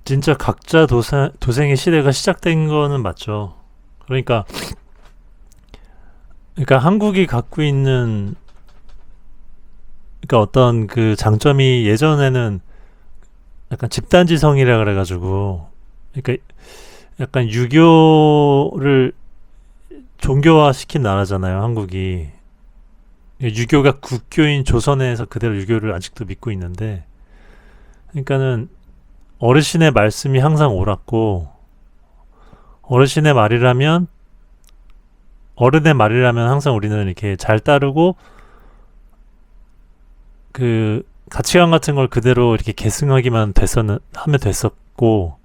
진짜 각자 도생의 시대가 시작된 거는 맞죠. 그러니까 한국이 갖고 있는 어떤 그 장점이 예전에는 약간 집단지성이라 그래가지고 약간 유교를 종교화 시킨 나라잖아요, 한국이. 유교가 국교인 조선에서 그대로 유교를 아직도 믿고 있는데, 그러니까는 어르신의 말씀이 항상 옳았고, 어르신의 말이라면 어른의 말이라면 항상 우리는 이렇게 잘 따르고, 그 가치관 같은 걸 그대로 이렇게 계승하기만 하면 됐었고,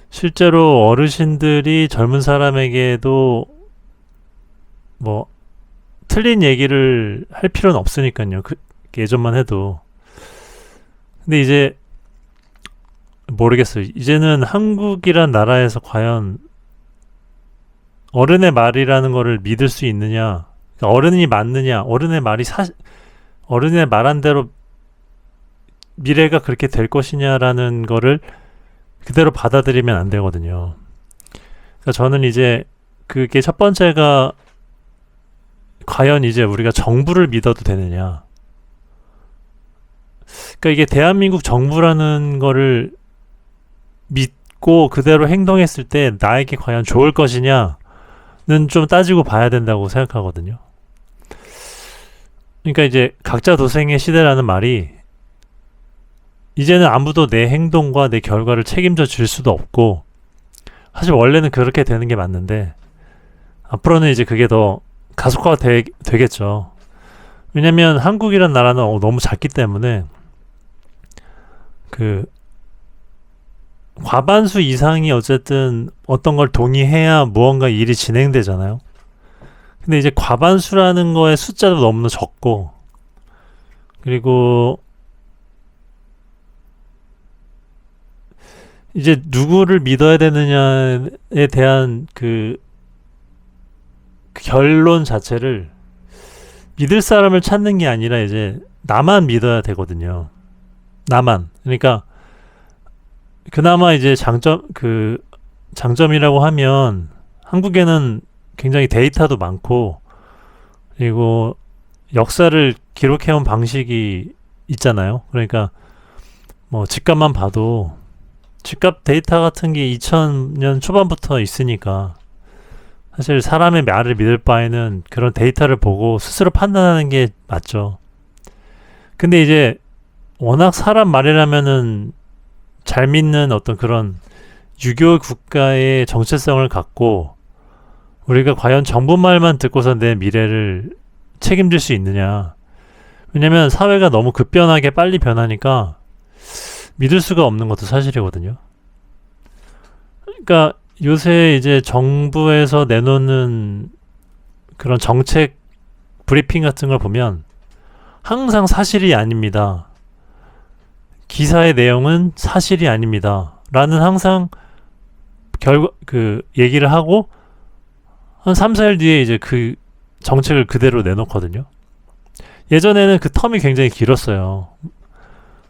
실제로 어르신들이 젊은 사람에게도 뭐 틀린 얘기를 할 필요는 없으니까요. 예전만 해도. 근데 이제 모르겠어요. 이제는 한국이란 나라에서 과연 어른의 말이라는 거를 믿을 수 있느냐, 그러니까 어른이 맞느냐, 어른의 말한 대로 미래가 그렇게 될 것이냐라는 거를 그대로 받아들이면 안 되거든요. 그러니까 저는 이제 그게 첫 번째가 과연 이제 우리가 정부를 믿어도 되느냐. 그러니까 이게 대한민국 정부라는 거를 믿고 그대로 행동했을 때 나에게 과연 좋을 것이냐는 좀 따지고 봐야 된다고 생각하거든요. 그러니까 이제 각자 도생의 시대라는 말이 이제는 아무도 내 행동과 내 결과를 책임져 줄 수도 없고, 사실 원래는 그렇게 되는 게 맞는데 앞으로는 이제 그게 더 가속화가 되겠죠. 왜냐면 한국이란 나라는 너무 작기 때문에 그 과반수 이상이 어쨌든 어떤 걸 동의해야 무언가 일이 진행되잖아요. 근데 이제 과반수라는 거의 숫자도 너무 적고, 그리고 이제 누구를 믿어야 되느냐에 대한 그 결론 자체를 믿을 사람을 찾는 게 아니라 이제 나만 믿어야 되거든요. 나만. 그러니까 그나마 이제 장점이라고 하면 한국에는 굉장히 데이터도 많고, 그리고 역사를 기록해온 방식이 있잖아요. 그러니까 뭐 집값만 봐도 집값 데이터 같은 게 2000년 초반부터 있으니까 사실 사람의 말을 믿을 바에는 그런 데이터를 보고 스스로 판단하는 게 맞죠. 근데 이제 워낙 사람 말이라면은 잘 믿는 어떤 그런 유교 국가의 정체성을 갖고 우리가 과연 정부 말만 듣고서 내 미래를 책임질 수 있느냐. 왜냐면 사회가 너무 급변하게 빨리 변하니까 믿을 수가 없는 것도 사실이거든요. 그러니까 요새 이제 정부에서 내놓는 그런 정책 브리핑 같은 걸 보면 항상 사실이 아닙니다. 기사의 내용은 사실이 아닙니다. 라는 항상 얘기를 하고 한 3, 4일 뒤에 이제 그 정책을 그대로 내놓거든요. 예전에는 그 텀이 굉장히 길었어요.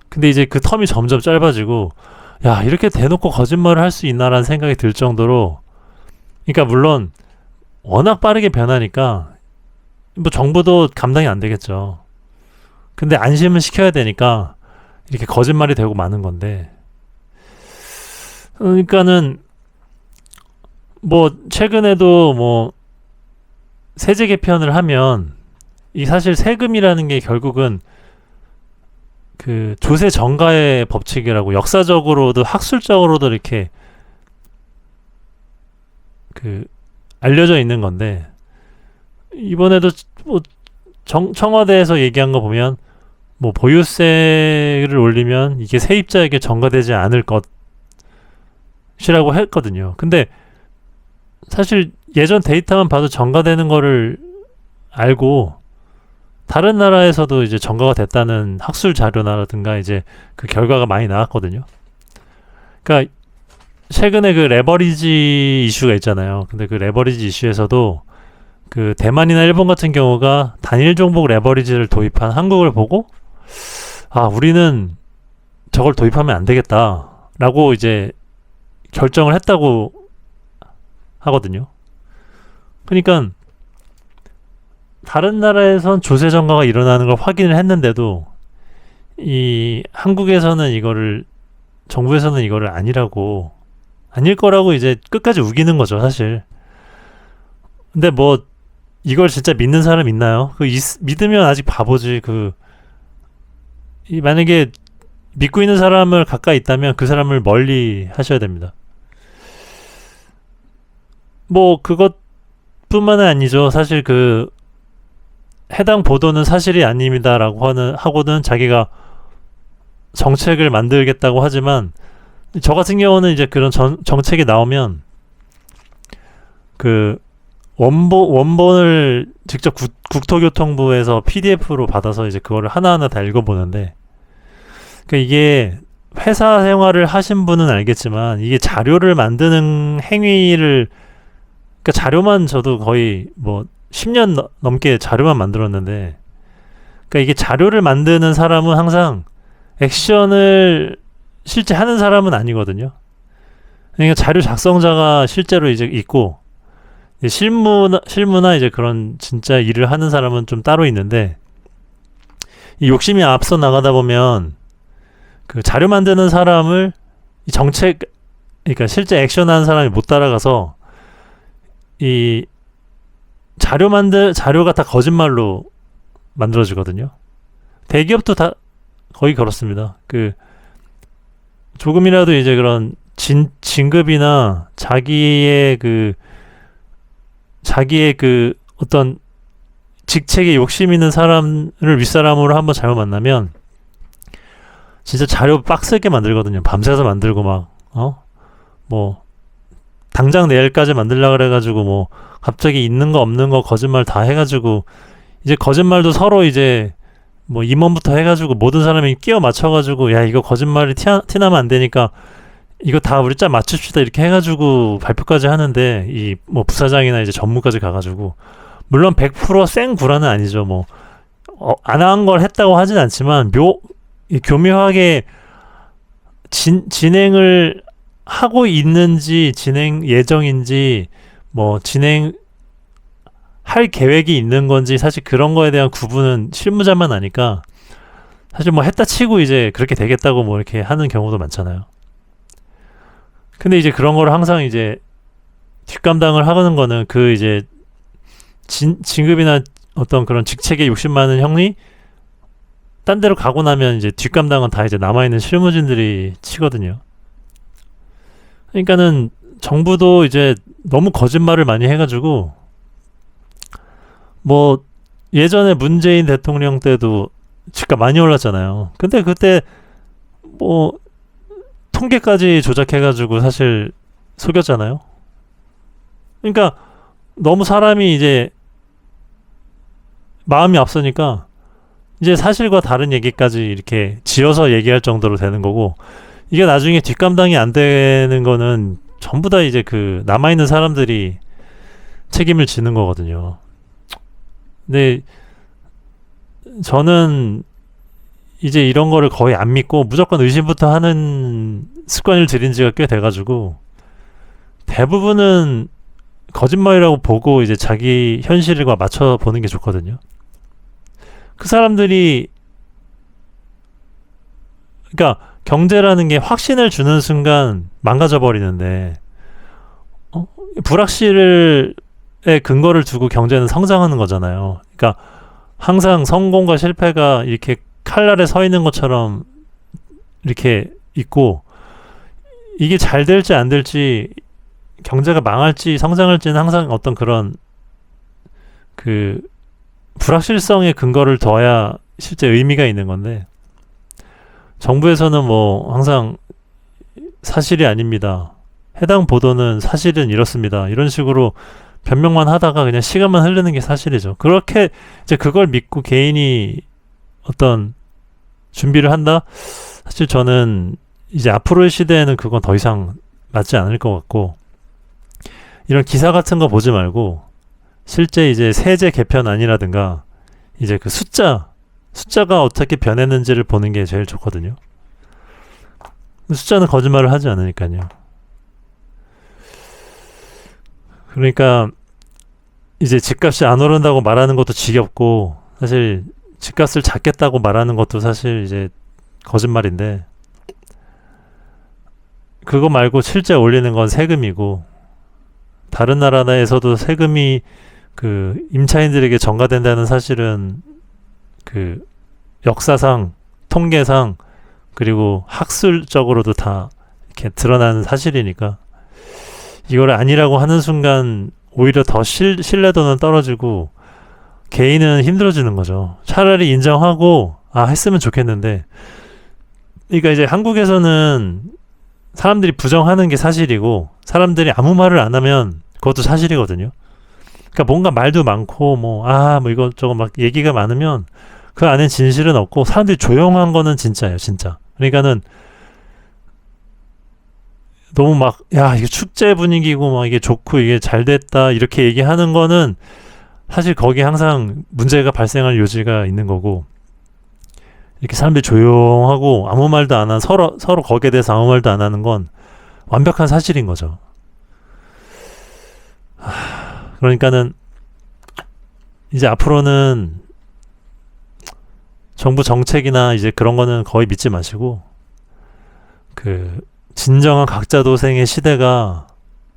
근데 이제 그 텀이 점점 짧아지고, 야, 이렇게 대놓고 거짓말을 할 수 있나라는 생각이 들 정도로, 그러니까 물론 워낙 빠르게 변하니까 뭐 정부도 감당이 안 되겠죠. 근데 안심을 시켜야 되니까 이렇게 거짓말이 되고 마는 건데, 그러니까는 뭐 최근에도 뭐 세제 개편을 하면 이 사실 세금이라는 게 결국은 그 조세 정가의 법칙이라고 역사적으로도 학술적으로도 이렇게 그 알려져 있는 건데, 이번에도 뭐 청와대에서 얘기한 거 보면 뭐 보유세를 올리면 이게 세입자에게 전가되지 않을 것이라고 했거든요. 근데 사실 예전 데이터만 봐도 전가되는 거를 알고 다른 나라에서도 이제 전가가 됐다는 학술 자료라든가 이제 그 결과가 많이 나왔거든요. 그러니까 최근에 그 레버리지 이슈가 있잖아요. 근데 그 레버리지 이슈에서도 그 대만이나 일본 같은 경우가 단일 종목 레버리지를 도입한 한국을 보고, 아, 우리는 저걸 도입하면 안 되겠다라고 이제 결정을 했다고 하거든요. 그러니까 다른 나라에선 조세 정가가 일어나는 걸 확인을 했는데도 이 한국에서는 이거를 정부에서는 이거를 아닐 거라고 이제 끝까지 우기는 거죠, 사실. 근데 뭐 이걸 진짜 믿는 사람 있나요? 믿으면 아직 바보지. 만약에 믿고 있는 사람을 가까이 있다면 그 사람을 멀리 하셔야 됩니다. 뭐 그것뿐만은 아니죠. 사실 해당 보도는 사실이 아닙니다라고 하고는 자기가 정책을 만들겠다고 하지만, 저 같은 경우는 이제 그런 정책이 나오면 원본을 직접 국토교통부에서 PDF로 받아서 이제 그거를 하나하나 다 읽어보는데, 이게 회사 생활을 하신 분은 알겠지만 이게 자료를 만드는 행위를, 자료만 저도 거의 뭐 10년 넘게 자료만 만들었는데, 이게 자료를 만드는 사람은 항상 액션을 실제 하는 사람은 아니거든요. 그러니까 자료 작성자가 실제로 이제 있고, 실무나 이제 그런 진짜 일을 하는 사람은 좀 따로 있는데, 이 욕심이 앞서 나가다 보면 자료 만드는 사람을 그러니까 실제 액션하는 사람이 못 따라가서 이 자료가 다 거짓말로 만들어지거든요. 대기업도 다 거의 그렇습니다. 조금이라도 이제 그런 진급이나 자기의 어떤 직책에 욕심 있는 사람을 윗사람으로 한번 잘못 만나면 진짜 자료 빡세게 만들거든요. 밤새서 만들고 뭐 당장 내일까지 만들려고 그래가지고 뭐 갑자기 있는 거 없는 거 거짓말 다 해가지고, 이제 거짓말도 서로 이제 뭐 임원부터 해가지고 모든 사람이 끼워 맞춰가지고, 야 이거 거짓말이 티나면 안 되니까 이거 다 우리 짜 맞춥시다 이렇게 해가지고 발표까지 하는데, 이 뭐 부사장이나 이제 전무까지 가가지고, 물론 100% 구라는 아니죠. 뭐 안 한 걸 했다고 하진 않지만 교묘하게 진행을 하고 있는지 진행 예정인지 뭐 진행할 계획이 있는 건지, 사실 그런 거에 대한 구분은 실무자만 아니까, 사실 뭐 했다 치고 이제 그렇게 되겠다고 뭐 이렇게 하는 경우도 많잖아요. 근데 이제 그런 거를 항상 이제 뒷감당을 하는 거는 이제 진급이나 어떤 그런 직책에 욕심 많은 형이 딴 데로 가고 나면 이제 뒷감당은 다 이제 남아있는 실무진들이 치거든요. 그러니까는 정부도 이제 너무 거짓말을 많이 해가지고, 뭐 예전에 문재인 대통령 때도 집값 많이 올랐잖아요. 근데 그때 뭐 통계까지 조작해가지고 사실 속였잖아요. 그러니까 너무 사람이 이제 마음이 앞서니까 이제 사실과 다른 얘기까지 이렇게 지어서 얘기할 정도로 되는 거고, 이게 나중에 뒷감당이 안 되는 거는 전부 다 이제 남아있는 사람들이 책임을 지는 거거든요. 근데 저는 이제 이런 거를 거의 안 믿고 무조건 의심부터 하는 습관을 들인 지가 꽤 돼가지고, 대부분은 거짓말이라고 보고 이제 자기 현실과 맞춰 보는 게 좋거든요. 그 사람들이, 그러니까 경제라는 게 확신을 주는 순간 망가져 버리는데, 불확실의 근거를 두고 경제는 성장하는 거잖아요. 그러니까 항상 성공과 실패가 이렇게 칼날에 서 있는 것처럼 이렇게 있고, 이게 잘 될지 안 될지, 경제가 망할지 성장할지는 항상 어떤 그런 불확실성의 근거를 둬야 실제 의미가 있는 건데, 정부에서는 뭐 항상 사실이 아닙니다, 해당 보도는 사실은 이렇습니다, 이런 식으로 변명만 하다가 그냥 시간만 흐르는 게 사실이죠. 그렇게 이제 그걸 믿고 개인이 어떤 준비를 한다? 사실 저는 이제 앞으로의 시대에는 그건 더 이상 맞지 않을 것 같고, 이런 기사 같은 거 보지 말고 실제 이제 세제 개편안이라든가 이제 숫자가 어떻게 변했는지를 보는 게 제일 좋거든요. 숫자는 거짓말을 하지 않으니까요. 그러니까 이제 집값이 안 오른다고 말하는 것도 지겹고, 사실 집값을 잡겠다고 말하는 것도 사실 이제 거짓말인데, 그거 말고 실제 올리는 건 세금이고, 다른 나라에서도 세금이 그 임차인들에게 전가된다는 사실은 그 역사상, 통계상, 그리고 학술적으로도 다 이렇게 드러나는 사실이니까, 이걸 아니라고 하는 순간 오히려 더 신뢰도는 떨어지고 개인은 힘들어지는 거죠. 차라리 인정하고 했으면 좋겠는데, 그러니까 이제 한국에서는 사람들이 부정하는 게 사실이고 사람들이 아무 말을 안 하면 그것도 사실이거든요. 그러니까 뭔가 말도 많고 뭐 이것저것 막 얘기가 많으면 그 안에 진실은 없고, 사람들이 조용한 거는 진짜예요, 진짜. 그러니까는 너무 막 이게 축제 분위기고 막 이게 좋고 이게 잘 됐다 이렇게 얘기하는 거는 사실 거기에 항상 문제가 발생할 요지가 있는 거고, 이렇게 사람들이 조용하고 아무 말도 안 하는, 서로 거기에 대해서 아무 말도 안 하는 건 완벽한 사실인 거죠. 그러니까는 이제 앞으로는 정부 정책이나 이제 그런 거는 거의 믿지 마시고, 그 진정한 각자 도생의 시대가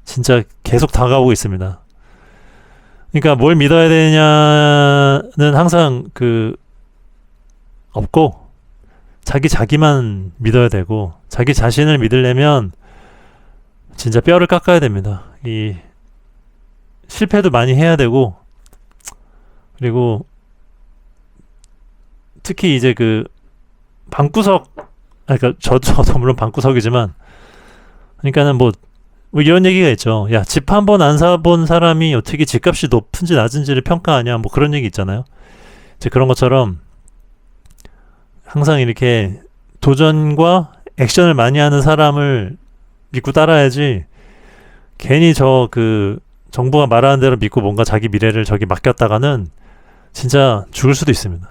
진짜 계속 다가오고 있습니다. 그러니까 뭘 믿어야 되냐는 항상 그 없고, 자기만 믿어야 되고, 자기 자신을 믿으려면 진짜 뼈를 깎아야 됩니다. 이 실패도 많이 해야 되고, 그리고 특히 이제 그 방구석, 그러니까 저도 물론 방구석이지만, 그러니까는 뭐 이런 얘기가 있죠. 야, 집 한 번 안 사본 사람이 어떻게 집값이 높은지 낮은지를 평가하냐, 뭐 그런 얘기 있잖아요. 이제 그런 것처럼 항상 이렇게 도전과 액션을 많이 하는 사람을 믿고 따라야지, 괜히 그 정부가 말하는 대로 믿고 뭔가 자기 미래를 저기 맡겼다가는 진짜 죽을 수도 있습니다.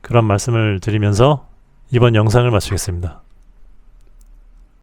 그런 말씀을 드리면서 이번 영상을 마치겠습니다.